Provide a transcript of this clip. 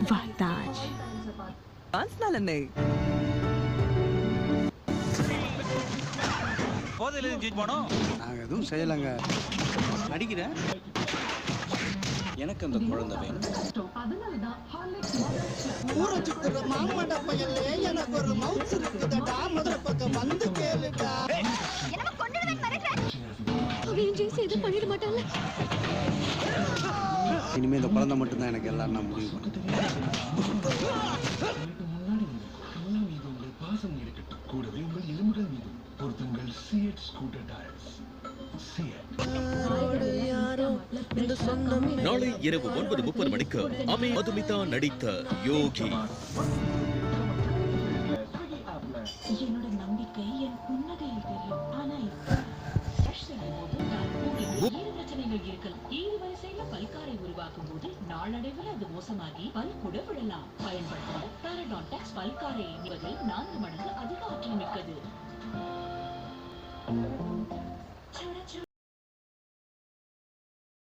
Vartaj. Ansnalanne. போதையில change பண்ணோம். நாங்க எதுவும் செய்யலங்க. அடிக்கிறேன். எனக்கு அந்த குழந்தை வேணும். ஊரை சுத்துற மாமட பையல்ல எனக்கு ஒரு மவுஸ் இருக்குதடா, முதல்ல பக்கம் வந்து கேளுடா. பண்ணிட மாட்டாங்க. இனிமே இந்த குழந்தை மட்டும்தான் எனக்கு எல்லாம் நான் முடிவு பண்ணேன். பாசம் இருக்கட்டும், கூடவே உங்கள் எலும்புகள் மீது பொருத்துங்கள் சிஎட் ஸ்கூட்டர் டயர்ஸ். நாளை இரவு 9:30 மணிக்கு அமே மதுமிதா நடித்த யோகி. என்னோட நம்பிக்கை என் புன்னகையில் தெரியும். ஆனா பிரச்சனைகள் இருக்கலாம். 7 வரிசையில பல்காரை உருவாக்கும் போது நாளடைவில் அது மோசமாகி பல் கூட விடலாம். பயன்படுத்த பாரடான்டாக்ஸ் பல்காரை என்பதில் 4 மடங்கு அதிக ஆற்றல் மிக்கது.